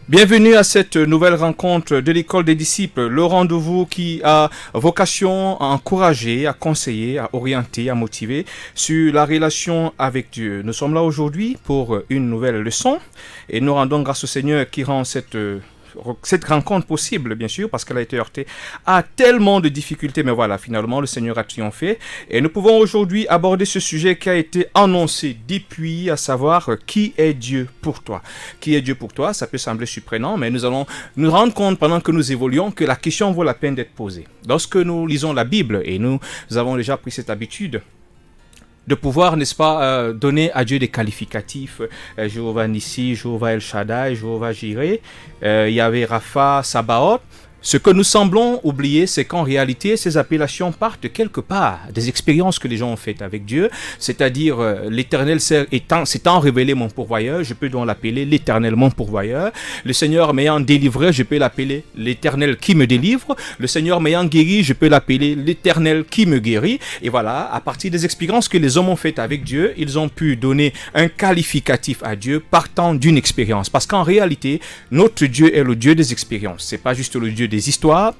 Bienvenue à cette nouvelle rencontre de l'école des disciples, le rendez-vous qui a vocation à encourager, à conseiller, à orienter, à motiver sur la relation avec Dieu. Nous sommes là aujourd'hui pour une nouvelle leçon et nous rendons grâce au Seigneur qui rend cette rencontre possible, bien sûr, parce qu'elle a été heurtée à tellement de difficultés, mais voilà, finalement, le Seigneur a triomphé. Et nous pouvons aujourd'hui aborder ce sujet qui a été annoncé depuis, à savoir, qui est Dieu pour toi? Qui est Dieu pour toi? Ça peut sembler surprenant, mais nous allons nous rendre compte pendant que nous évoluons que la question vaut la peine d'être posée. Lorsque nous lisons la Bible, et nous avons déjà pris cette habitude, de pouvoir, n'est-ce pas, donner à Dieu des qualificatifs, Jéhovah Nissi, Jéhovah El Shaddai, Jéhovah Jireh, Yahvé Rapha, Sabaoth. Ce que nous semblons oublier, c'est qu'en réalité, ces appellations partent quelque part des expériences que les gens ont faites avec Dieu, c'est-à-dire l'Éternel s'étant révélé mon pourvoyeur, je peux donc l'appeler l'Éternel mon pourvoyeur. Le Seigneur m'ayant délivré, je peux l'appeler l'Éternel qui me délivre. Le Seigneur m'ayant guéri, je peux l'appeler l'Éternel qui me guérit. Et voilà, à partir des expériences que les hommes ont faites avec Dieu, ils ont pu donner un qualificatif à Dieu partant d'une expérience. Parce qu'en réalité, notre Dieu est le Dieu des expériences. C'est pas juste le Dieu des histoires,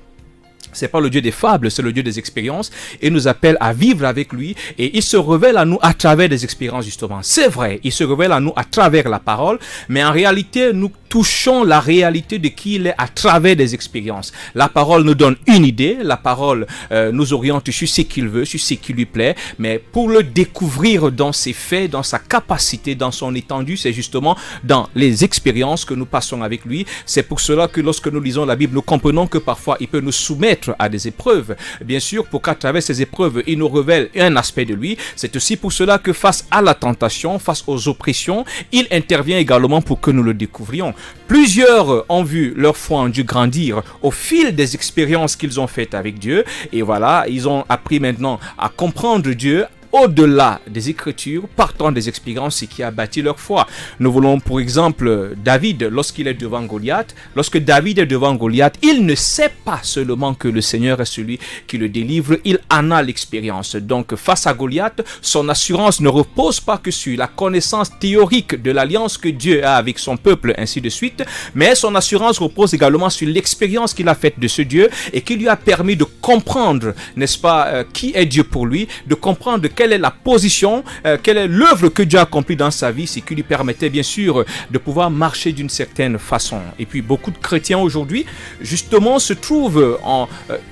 c'est pas le Dieu des fables, c'est le Dieu des expériences et nous appelle à vivre avec lui et il se révèle à nous à travers des expériences justement. C'est vrai, il se révèle à nous à travers la parole, mais en réalité nous touchons la réalité de qui il est à travers des expériences. La parole nous donne une idée, la parole nous oriente sur ce qu'il veut, sur ce qui lui plaît, mais pour le découvrir dans ses faits, dans sa capacité, dans son étendue, c'est justement dans les expériences que nous passons avec lui. C'est pour cela que lorsque nous lisons la Bible, nous comprenons que parfois il peut nous soumettre à des épreuves, bien sûr, pour qu'à travers ces épreuves, il nous révèle un aspect de lui. C'est aussi pour cela que face à la tentation, face aux oppressions, il intervient également pour que nous le découvrions. Plusieurs ont vu leur foi en Dieu grandir au fil des expériences qu'ils ont faites avec Dieu. Et voilà, ils ont appris maintenant à comprendre Dieu au-delà des Écritures, partant des expériences qui a bâti leur foi. Nous voulons pour exemple David, lorsqu'il est devant Goliath, lorsque David est devant Goliath, il ne sait pas seulement que le Seigneur est celui qui le délivre, il en a l'expérience. Donc face à Goliath, son assurance ne repose pas que sur la connaissance théorique de l'alliance que Dieu a avec son peuple, ainsi de suite, mais son assurance repose également sur l'expérience qu'il a faite de ce Dieu et qui lui a permis de comprendre, n'est-ce pas, qui est Dieu pour lui, de comprendre quelle est la position, quelle est l'œuvre que Dieu a accomplie dans sa vie, ce qui lui permettait bien sûr de pouvoir marcher d'une certaine façon. Et puis beaucoup de chrétiens aujourd'hui justement se trouvent en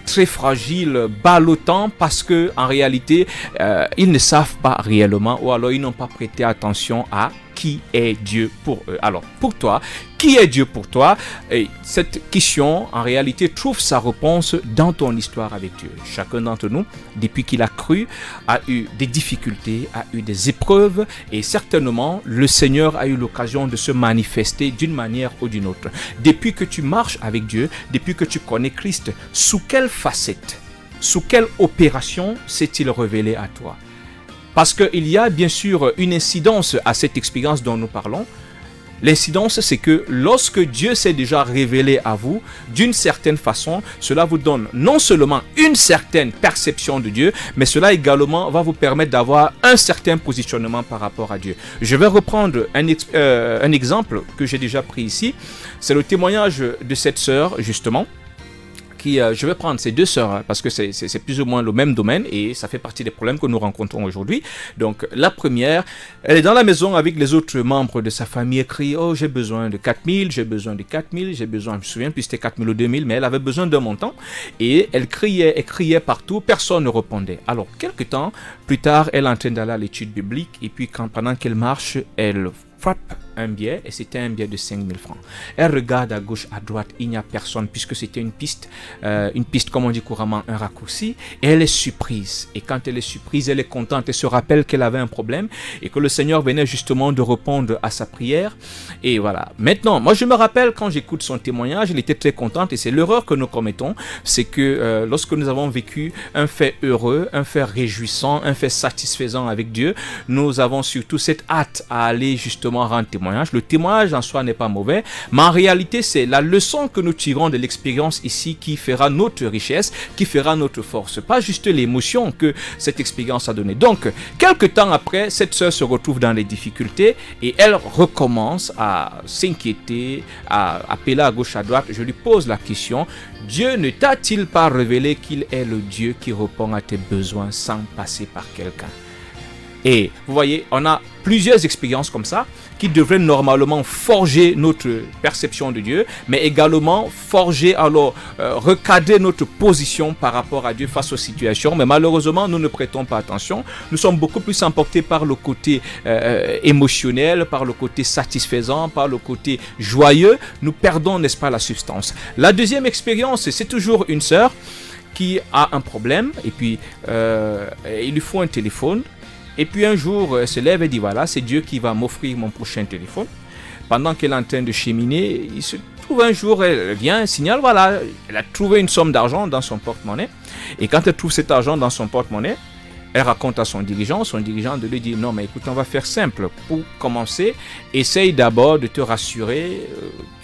très fragiles, ballottants parce que en réalité ils ne savent pas réellement ou alors ils n'ont pas prêté attention à qui est Dieu pour eux. Alors, pour toi, qui est Dieu pour toi? Et cette question, en réalité, trouve sa réponse dans ton histoire avec Dieu. Chacun d'entre nous, depuis qu'il a cru, a eu des difficultés, a eu des épreuves, et certainement, le Seigneur a eu l'occasion de se manifester d'une manière ou d'une autre. Depuis que tu marches avec Dieu, depuis que tu connais Christ, sous quelle facette, sous quelle opération s'est-il révélé à toi? Parce qu'il y a bien sûr une incidence à cette expérience dont nous parlons. L'incidence, c'est que lorsque Dieu s'est déjà révélé à vous, d'une certaine façon, cela vous donne non seulement une certaine perception de Dieu, mais cela également va vous permettre d'avoir un certain positionnement par rapport à Dieu. Je vais reprendre un exemple que j'ai déjà pris ici. C'est le témoignage de cette sœur, justement. Je vais prendre ces deux sœurs parce que c'est plus ou moins le même domaine et ça fait partie des problèmes que nous rencontrons aujourd'hui. Donc la première, elle est dans la maison avec les autres membres de sa famille, elle crie: oh, j'ai besoin de 4000, j'ai besoin de 4000, j'ai besoin, je me souviens plus c'était 4000 ou 2000, mais elle avait besoin d'un montant et elle criait partout, personne ne répondait. Alors quelques temps plus tard, elle est en train d'aller à l'étude biblique et puis pendant qu'elle marche, elle frappe un billet et c'était un billet de 5000 francs. Elle regarde à gauche, à droite, il n'y a personne puisque c'était une piste comme on dit couramment, un raccourci, et elle est surprise. Et quand elle est surprise, elle est contente, elle se rappelle qu'elle avait un problème et que le Seigneur venait justement de répondre à sa prière. Et voilà. Maintenant, moi je me rappelle quand j'écoute son témoignage, elle était très contente et c'est l'erreur que nous commettons, c'est que lorsque nous avons vécu un fait heureux, un fait réjouissant, un fait satisfaisant avec Dieu, nous avons surtout cette hâte à aller justement rendre témoignage témoignage. Le témoignage en soi n'est pas mauvais, mais en réalité, c'est la leçon que nous tirons de l'expérience ici qui fera notre richesse, qui fera notre force. Pas juste l'émotion que cette expérience a donnée. Donc, quelques temps après, cette sœur se retrouve dans les difficultés et elle recommence à s'inquiéter, à appeler à gauche, à droite. Je lui pose la question, Dieu ne t'a-t-il pas révélé qu'il est le Dieu qui répond à tes besoins sans passer par quelqu'un? Et vous voyez, on a plusieurs expériences comme ça qui devraient normalement forger notre perception de Dieu, mais également forger, recadrer notre position par rapport à Dieu face aux situations. Mais malheureusement, nous ne prêtons pas attention. Nous sommes beaucoup plus emportés par le côté émotionnel, par le côté satisfaisant, par le côté joyeux. Nous perdons, n'est-ce pas, la substance. La deuxième expérience, c'est toujours une sœur qui a un problème et puis il lui faut un téléphone. Et puis un jour, elle se lève et dit, voilà, c'est Dieu qui va m'offrir mon prochain téléphone. Pendant qu'elle est en train de cheminer, il se trouve un jour, elle vient, un signal, voilà, elle a trouvé une somme d'argent dans son porte-monnaie. Et quand elle trouve cet argent dans son porte-monnaie, elle raconte à son dirigeant de lui dire, non mais écoute, on va faire simple. Pour commencer, essaye d'abord de te rassurer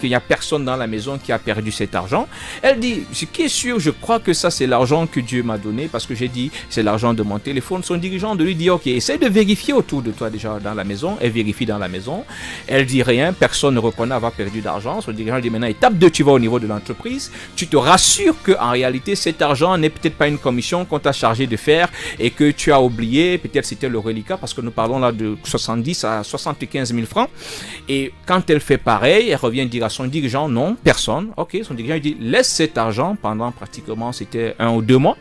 qu'il n'y a personne dans la maison qui a perdu cet argent. Elle dit, ce qui est sûr, je crois que ça c'est l'argent que Dieu m'a donné parce que j'ai dit, c'est l'argent de mon téléphone. Son dirigeant de lui dire, ok, essaye de vérifier autour de toi déjà dans la maison. Elle vérifie dans la maison. Elle dit rien, personne ne reconnaît avoir perdu d'argent. Son dirigeant dit, maintenant étape 2, tu vas au niveau de l'entreprise. Tu te rassures qu'en réalité cet argent n'est peut-être pas une commission qu'on t'a chargé de faire et que tu as oublié, peut-être c'était le reliquat parce que nous parlons là de 70 à 75 000 francs. Et quand elle fait pareil, elle revient dire à son dirigeant, non, personne. Ok, son dirigeant dit, laisse cet argent pendant pratiquement, c'était 1 ou 2 mois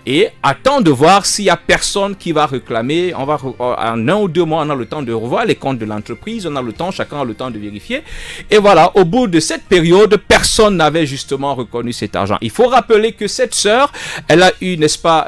et attends de voir s'il y a personne qui va réclamer. En 1 ou 2 mois, on a le temps de revoir les comptes de l'entreprise, on a le temps, chacun a le temps de vérifier. Et voilà, au bout de cette période, personne n'avait justement reconnu cet argent. Il faut rappeler que cette sœur, elle a eu, n'est-ce pas,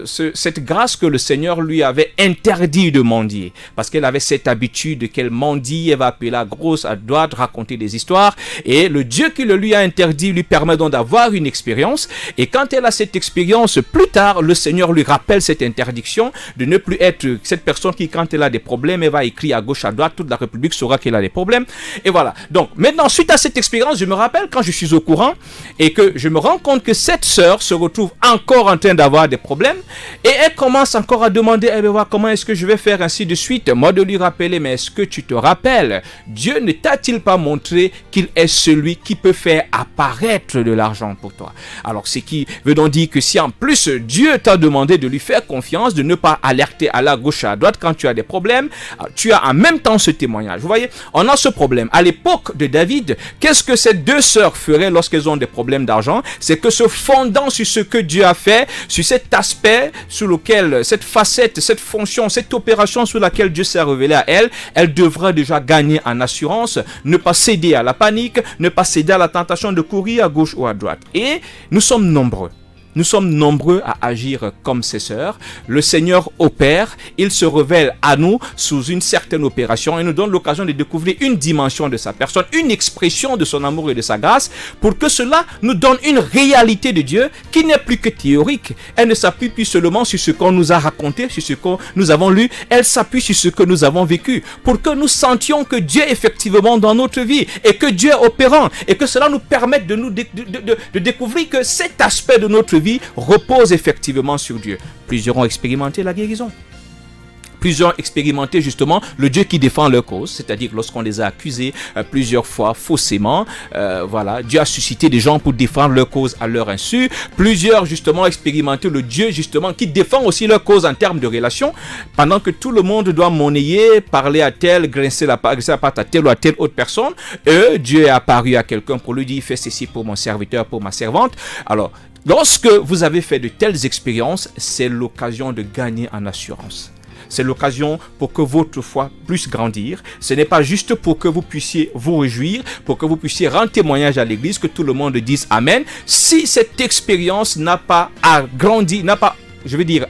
cette grâce que le Seigneur lui avait interdit de mendier. Parce qu'elle avait cette habitude qu'elle mendie, elle va appeler à gauche, à droite, raconter des histoires. Et le Dieu qui le lui a interdit lui permet donc d'avoir une expérience. Et quand elle a cette expérience, plus tard, le Seigneur lui rappelle cette interdiction de ne plus être cette personne qui, quand elle a des problèmes, elle va écrire à gauche, à droite, toute la République saura qu'elle a des problèmes. Et voilà. Donc, maintenant, suite à cette expérience, je me rappelle quand je suis au courant et que je me rends compte que cette sœur se retrouve encore en train d'avoir des problèmes et elle commence encore à demander, eh bien, comment est-ce que je vais faire ainsi de suite? Moi de lui rappeler, mais est-ce que tu te rappelles, Dieu ne t'a-t-il pas montré qu'il est celui qui peut faire apparaître de l'argent pour toi? Alors, ce qui veut donc dire que si en plus Dieu t'a demandé de lui faire confiance, de ne pas alerter à la gauche, à la droite quand tu as des problèmes, tu as en même temps ce témoignage. Vous voyez, on a ce problème. À l'époque de David, qu'est-ce que ces deux sœurs feraient lorsqu'elles ont des problèmes d'argent? C'est que se fondant sur ce que Dieu a fait, sur cet aspect sur lequel, cette facette, cette fonction, cette opération sur laquelle Dieu s'est révélé à elle, elle devra déjà gagner en assurance, ne pas céder à la panique, ne pas céder à la tentation de courir à gauche ou à droite. Et nous sommes nombreux. Nous sommes nombreux à agir comme ses sœurs. Le Seigneur opère, il se révèle à nous sous une certaine opération et nous donne l'occasion de découvrir une dimension de sa personne, une expression de son amour et de sa grâce pour que cela nous donne une réalité de Dieu qui n'est plus que théorique. Elle ne s'appuie plus seulement sur ce qu'on nous a raconté, sur ce que nous avons lu, elle s'appuie sur ce que nous avons vécu pour que nous sentions que Dieu est effectivement dans notre vie et que Dieu est opérant et que cela nous permette de nous de découvrir que cet aspect de notre vie repose effectivement sur Dieu. Plusieurs ont expérimenté la guérison. Plusieurs ont expérimenté justement le Dieu qui défend leur cause, c'est-à-dire lorsqu'on les a accusés plusieurs fois faussement, voilà, Dieu a suscité des gens pour défendre leur cause à leur insu. Plusieurs justement ont expérimenté le Dieu justement qui défend aussi leur cause en termes de relations, pendant que tout le monde doit monnayer, parler à tel, grincer la patte à telle ou à telle autre personne. Dieu est apparu à quelqu'un pour lui dire, fais ceci pour mon serviteur, pour ma servante. Alors, lorsque vous avez fait de telles expériences, c'est l'occasion de gagner en assurance. C'est l'occasion pour que votre foi puisse grandir. Ce n'est pas juste pour que vous puissiez vous réjouir, pour que vous puissiez rendre témoignage à l'église, que tout le monde dise Amen. Si cette expérience n'a pas agrandi, n'a pas,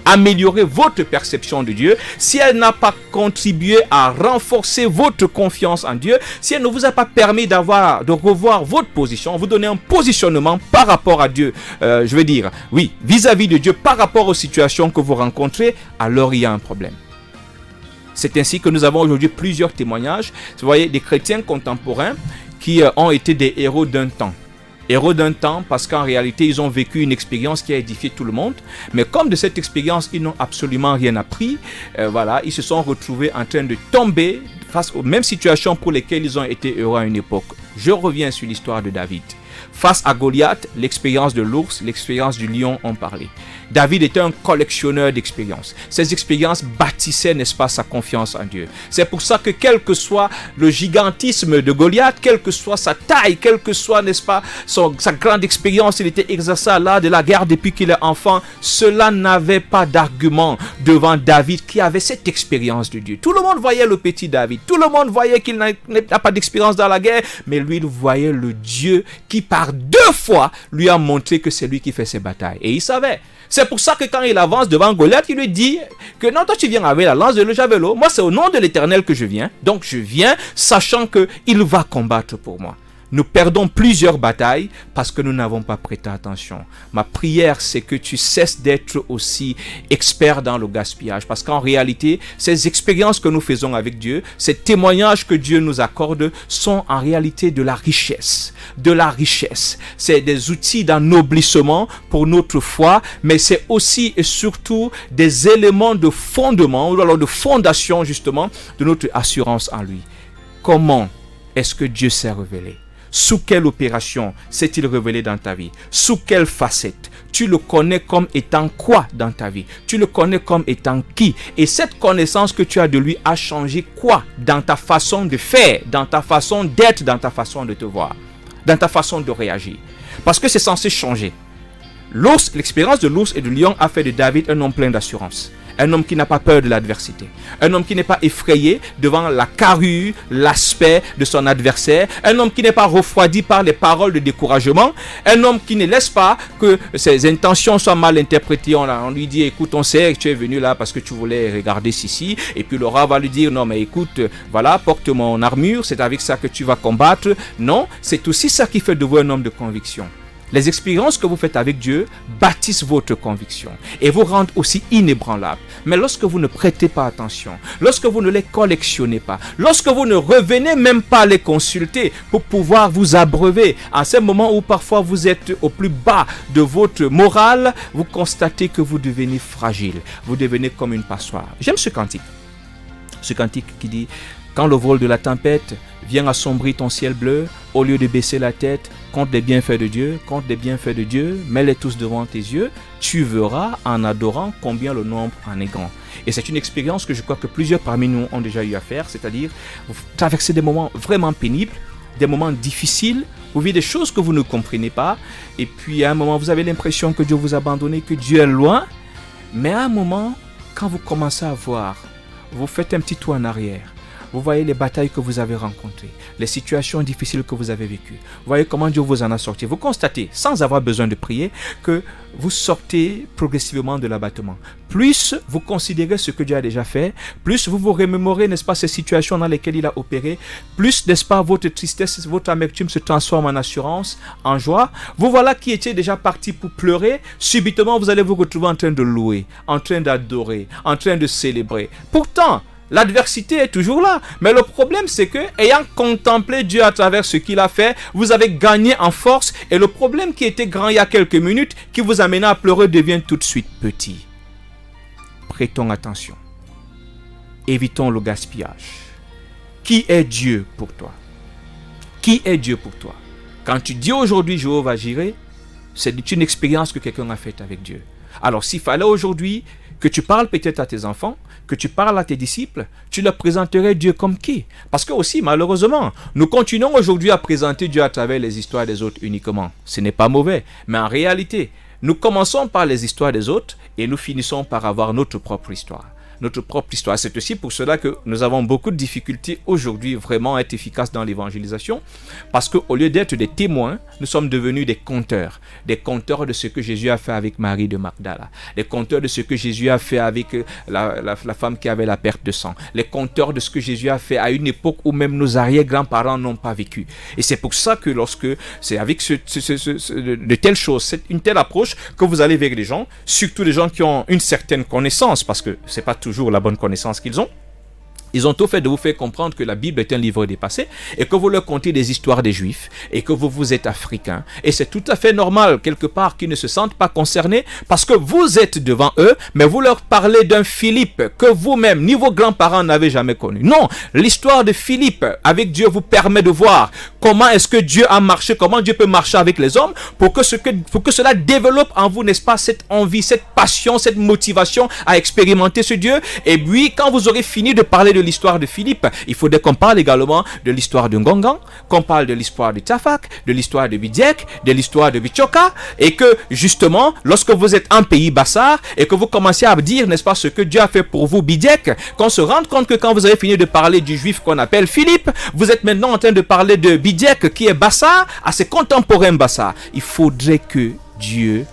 amélioré votre perception de Dieu, si elle n'a pas contribué à renforcer votre confiance en Dieu, si elle ne vous a pas permis de revoir votre position, vous donner un positionnement par rapport à Dieu, vis-à-vis de Dieu, par rapport aux situations que vous rencontrez, alors il y a un problème. C'est ainsi que nous avons aujourd'hui plusieurs témoignages. Vous voyez, des chrétiens contemporains qui ont été des héros d'un temps. Héros d'un temps parce qu'en réalité, ils ont vécu une expérience qui a édifié tout le monde. Mais comme de cette expérience, ils n'ont absolument rien appris, voilà, ils se sont retrouvés en train de tomber face aux mêmes situations pour lesquelles ils ont été heureux à une époque. Je reviens sur l'histoire de David. Face à Goliath, l'expérience de l'ours, l'expérience du lion ont parlé. David était un collectionneur d'expériences. Ces expériences bâtissaient, n'est-ce pas, sa confiance en Dieu. C'est pour ça que quel que soit le gigantisme de Goliath, quelle que soit sa taille, quelle que soit, n'est-ce pas, sa grande expérience, il était exercé là de la guerre depuis qu'il est enfant, cela n'avait pas d'argument devant David qui avait cette expérience de Dieu. Tout le monde voyait le petit David, tout le monde voyait qu'il n'a pas d'expérience dans la guerre, mais lui, il voyait le Dieu qui par 2 fois lui a montré que c'est lui qui fait ses batailles. Et il savait. C'est pour ça que quand il avance devant Goliath, il lui dit que non, toi tu viens avec la lance de le javelot. Moi, c'est au nom de l'Éternel que je viens. Donc je viens sachant qu'il va combattre pour moi. Nous perdons plusieurs batailles parce que nous n'avons pas prêté attention. Ma prière, c'est que tu cesses d'être aussi expert dans le gaspillage. Parce qu'en réalité, ces expériences que nous faisons avec Dieu, ces témoignages que Dieu nous accorde sont en réalité de la richesse. De la richesse. C'est des outils d'ennoblissement pour notre foi, mais c'est aussi et surtout des éléments de fondement, ou alors de fondation justement, de notre assurance en lui. Comment est-ce que Dieu s'est révélé? Sous quelle opération s'est-il révélé dans ta vie? Sous quelle facette? Tu le connais comme étant quoi dans ta vie? Tu le connais comme étant qui? Et cette connaissance que tu as de lui a changé quoi dans ta façon de faire, dans ta façon d'être, dans ta façon de te voir, dans ta façon de réagir? Parce que c'est censé changer. L'expérience de l'ours et du lion a fait de David un homme plein d'assurance. Un homme qui n'a pas peur de l'adversité. Un homme qui n'est pas effrayé devant la carrure, l'aspect de son adversaire. Un homme qui n'est pas refroidi par les paroles de découragement. Un homme qui ne laisse pas que ses intentions soient mal interprétées. On lui dit, écoute, on sait que tu es venu là parce que tu voulais regarder ceci. Et puis le roi va lui dire, non mais écoute, voilà, porte mon armure, c'est avec ça que tu vas combattre. Non, c'est aussi ça qui fait de vous un homme de conviction. Les expériences que vous faites avec Dieu bâtissent votre conviction et vous rendent aussi inébranlable. Mais lorsque vous ne prêtez pas attention, lorsque vous ne les collectionnez pas, lorsque vous ne revenez même pas les consulter pour pouvoir vous abreuver, à ce moment où parfois vous êtes au plus bas de votre morale, vous constatez que vous devenez fragile, vous devenez comme une passoire. J'aime ce cantique qui dit « Quand le vol de la tempête vient assombrir ton ciel bleu, au lieu de baisser la tête, compte les bienfaits de Dieu, mets-les tous devant tes yeux, tu verras en adorant combien le nombre en est grand. » Et c'est une expérience que je crois que plusieurs parmi nous ont déjà eu à faire, c'est-à-dire vous traversez des moments vraiment pénibles, des moments difficiles, vous vivez des choses que vous ne comprenez pas, et puis à un moment vous avez l'impression que Dieu vous a abandonné, que Dieu est loin, mais à un moment, quand vous commencez à voir, vous faites un petit tour en arrière, vous voyez les batailles que vous avez rencontrées, les situations difficiles que vous avez vécues. Vous voyez comment Dieu vous en a sorti. Vous constatez, sans avoir besoin de prier, que vous sortez progressivement de l'abattement. Plus vous considérez ce que Dieu a déjà fait, plus vous vous remémorez, n'est-ce pas, ces situations dans lesquelles il a opéré, plus, n'est-ce pas, votre tristesse, votre amertume se transforme en assurance, en joie. Vous voilà qui étiez déjà parti pour pleurer, subitement vous allez vous retrouver en train de louer, en train d'adorer, en train de célébrer. Pourtant, l'adversité est toujours là. Mais le problème, c'est que, ayant contemplé Dieu à travers ce qu'il a fait, vous avez gagné en force. Et le problème qui était grand il y a quelques minutes, qui vous amenait à pleurer, devient tout de suite petit. Prêtons attention. Évitons le gaspillage. Qui est Dieu pour toi? Qui est Dieu pour toi? Quand tu dis aujourd'hui Jéhovah Jireh, c'est une expérience que quelqu'un a faite avec Dieu. Alors s'il fallait aujourd'hui que tu parles peut-être à tes enfants, que tu parles à tes disciples, tu leur présenterais Dieu comme qui? Parce que aussi, malheureusement, nous continuons aujourd'hui à présenter Dieu à travers les histoires des autres uniquement. Ce n'est pas mauvais, mais en réalité, nous commençons par les histoires des autres et nous finissons par avoir notre propre histoire. Notre propre histoire. C'est aussi pour cela que nous avons beaucoup de difficultés aujourd'hui vraiment à être efficaces dans l'évangélisation, parce qu'au lieu d'être des témoins, nous sommes devenus des conteurs de ce que Jésus a fait avec Marie de Magdala, des conteurs de ce que Jésus a fait avec la femme qui avait la perte de sang, les conteurs de ce que Jésus a fait à une époque où même nos arrière-grands-parents n'ont pas vécu. Et c'est pour ça que lorsque c'est avec de telles choses, une telle approche que vous allez vers les gens, surtout les gens qui ont une certaine connaissance, parce que c'est pas toujours la bonne connaissance qu'ils ont, Ils ont tout fait de vous faire comprendre que la Bible est un livre dépassé et que vous leur contez des histoires des Juifs et que vous êtes africain. Et c'est tout à fait normal, quelque part, qu'ils ne se sentent pas concernés parce que vous êtes devant eux, mais vous leur parlez d'un Philippe que vous-même, ni vos grands-parents n'avaient jamais connu. Non, l'histoire de Philippe avec Dieu vous permet de voir comment est-ce que Dieu a marché, comment Dieu peut marcher avec les hommes pour que cela développe en vous, n'est-ce pas, cette envie, cette passion, cette motivation à expérimenter ce Dieu. Et puis, quand vous aurez fini de parler de l'histoire de Philippe, il faudrait qu'on parle également de l'histoire de Ngongan, qu'on parle de l'histoire de Tafak, de l'histoire de Bidiek, de l'histoire de Bichoka, et que justement, lorsque vous êtes un pays bassard et que vous commencez à dire, n'est-ce pas, ce que Dieu a fait pour vous, Bidiek, qu'on se rende compte que quand vous avez fini de parler du juif qu'on appelle Philippe, vous êtes maintenant en train de parler de Bidiek qui est bassard à ses contemporains bassards. Il faudrait que Dieu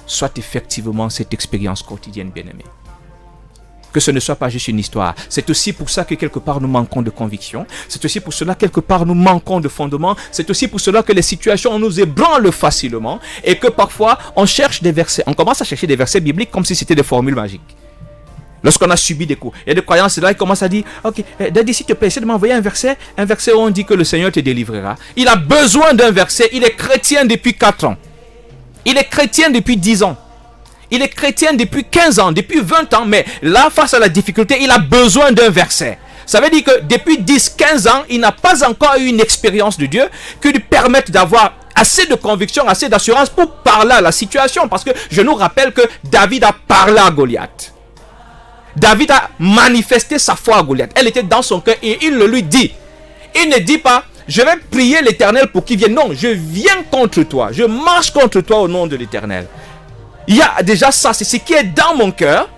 soit effectivement cette expérience quotidienne, bien-aimée. Que ce ne soit pas juste une histoire. C'est aussi pour ça que quelque part nous manquons de conviction. C'est aussi pour cela quelque part nous manquons de fondement. C'est aussi pour cela que les situations nous ébranlent facilement et que parfois on cherche des versets. On commence à chercher des versets bibliques comme si c'était des formules magiques. Lorsqu'on a subi des coups, il y a des croyants, c'est là, ils commencent à dire, ok, Daddy, s'il te plaît, essaie de m'envoyer un verset où on dit que le Seigneur te délivrera. Il a besoin d'un verset. Il est chrétien depuis 4 ans. Il est chrétien depuis 10 ans. Il est chrétien depuis 15 ans, depuis 20 ans, mais là, face à la difficulté, il a besoin d'un verset. Ça veut dire que depuis 10-15 ans, il n'a pas encore eu une expérience de Dieu qui lui permette d'avoir assez de conviction, assez d'assurance pour parler à la situation. Parce que je nous rappelle que David a parlé à Goliath. David a manifesté sa foi à Goliath. Elle était dans son cœur et il le lui dit. Il ne dit pas, je vais prier l'Éternel pour qu'il vienne. Non, je viens contre toi. Je marche contre toi au nom de l'Éternel. Il y a déjà ça, c'est ce qui est dans mon cœur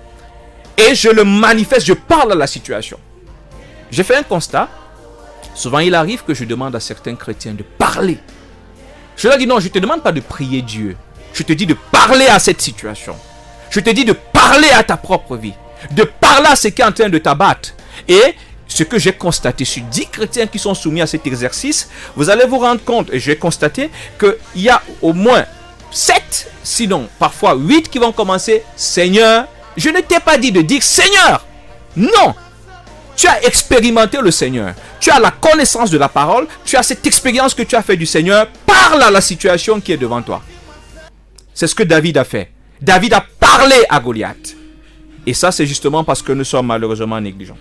et je le manifeste, je parle à la situation. J'ai fait un constat. Souvent, il arrive que je demande à certains chrétiens de parler. Je leur dis non, je ne te demande pas de prier Dieu. Je te dis de parler à cette situation. Je te dis de parler à ta propre vie. De parler à ce qui est en train de t'abattre. Et ce que j'ai constaté sur 10 chrétiens qui sont soumis à cet exercice, vous allez vous rendre compte, et j'ai constaté qu'il y a au moins 7, sinon parfois 8 qui vont commencer. Seigneur, je ne t'ai pas dit de dire Seigneur. Non. Tu as expérimenté le Seigneur. Tu as la connaissance de la parole. Tu as cette expérience que tu as fait du Seigneur. Parle à la situation qui est devant toi. C'est ce que David a fait. David a parlé à Goliath. Et ça, c'est justement parce que nous sommes malheureusement négligents.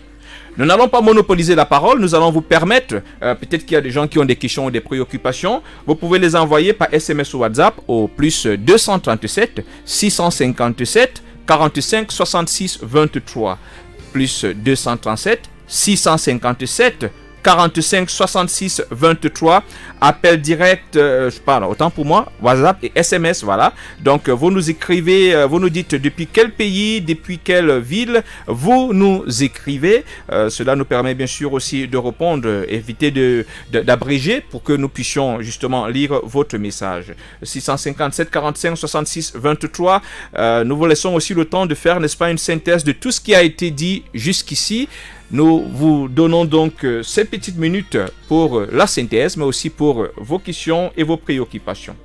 Nous n'allons pas monopoliser la parole, nous allons vous permettre, peut-être qu'il y a des gens qui ont des questions ou des préoccupations, vous pouvez les envoyer par SMS ou WhatsApp au plus 237 657 45 66 23. Plus 237 657 45 66 23. Appel direct, je parle autant pour moi, WhatsApp et SMS, voilà. Donc vous nous écrivez, vous nous dites depuis quel pays, depuis quelle ville vous nous écrivez. Cela nous permet bien sûr aussi de répondre, éviter d'abréger pour que nous puissions justement lire votre message. 657 45 66 23. Nous vous laissons aussi le temps de faire, n'est-ce pas, une synthèse de tout ce qui a été dit jusqu'ici. Nous vous donnons donc ces petites minutes pour la synthèse, mais aussi pour vos questions et vos préoccupations.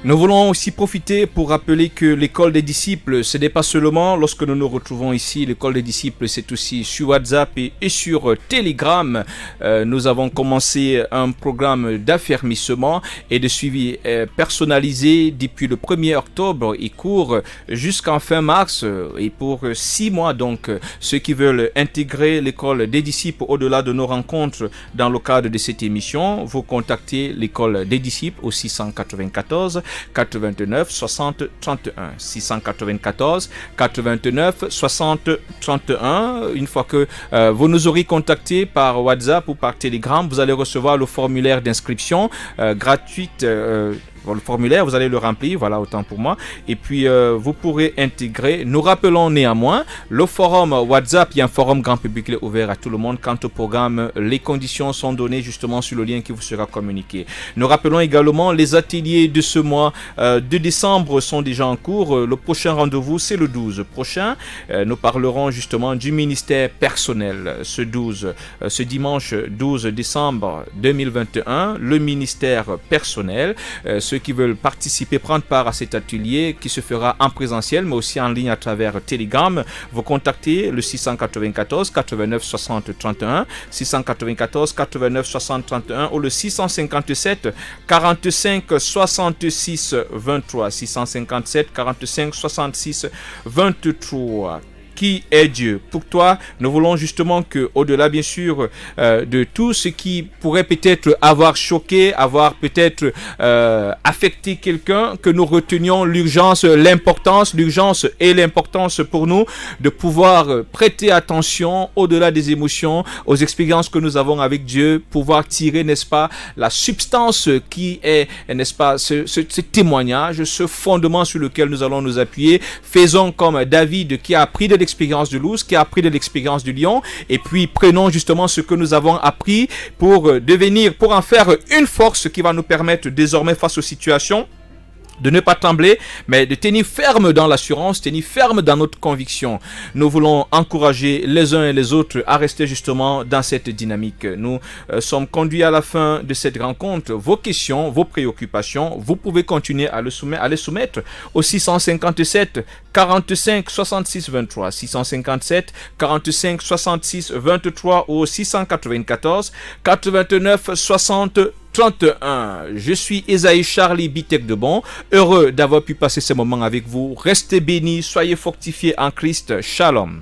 Nous voulons aussi profiter pour rappeler que l'école des disciples, ce n'est pas seulement lorsque nous nous retrouvons ici. L'école des disciples, c'est aussi sur WhatsApp et sur Telegram. Nous avons commencé un programme d'affermissement et de suivi personnalisé depuis le 1er octobre et court jusqu'en fin mars et pour 6 mois. Donc, ceux qui veulent intégrer l'école des disciples au-delà de nos rencontres dans le cadre de cette émission, vous contactez l'école des disciples au 694 89 60 31 694 89 60 31. Une fois que vous nous aurez contacté par WhatsApp ou par Telegram, vous allez recevoir le formulaire d'inscription gratuite. Le formulaire, vous allez le remplir, voilà, autant pour moi. Et puis, vous pourrez intégrer. Nous rappelons néanmoins, le forum WhatsApp, il y a un forum grand public ouvert à tout le monde. Quant au programme, les conditions sont données justement sur le lien qui vous sera communiqué. Nous rappelons également, les ateliers de ce mois de décembre sont déjà en cours. Le prochain rendez-vous, c'est le 12 prochain. Nous parlerons justement du ministère personnel. Ce dimanche 12 décembre 2021, le ministère personnel. Ceux qui veulent participer, prendre part à cet atelier qui se fera en présentiel mais aussi en ligne à travers Telegram, vous contactez le 694 89 60 31, 694 89 60 31 ou le 657 45 66 23, 657 45 66 23. Qui est Dieu? Pour toi, nous voulons justement que, au-delà bien sûr de tout ce qui pourrait peut-être avoir choqué, avoir peut-être affecté quelqu'un, que nous retenions l'urgence, l'importance pour nous de pouvoir prêter attention au-delà des émotions, aux expériences que nous avons avec Dieu, pouvoir tirer, n'est-ce pas, la substance qui est, n'est-ce pas, ce témoignage, ce fondement sur lequel nous allons nous appuyer. Faisons comme David qui a appris de l'expérience de l'ours, qui a appris de l'expérience du lion, et puis prenons justement ce que nous avons appris pour en faire une force qui va nous permettre désormais face aux situations de ne pas trembler, mais de tenir ferme dans l'assurance, tenir ferme dans notre conviction. Nous voulons encourager les uns et les autres à rester justement dans cette dynamique. Nous sommes conduits à la fin de cette rencontre. Vos questions, vos préoccupations, vous pouvez continuer à les soumettre au 657 45 66 23, 657 45 66 23 ou au 694 89 60 31. Je suis Esaïe Charlie Bitek de Bon. Heureux d'avoir pu passer ce moment avec vous. Restez bénis, soyez fortifiés en Christ. Shalom.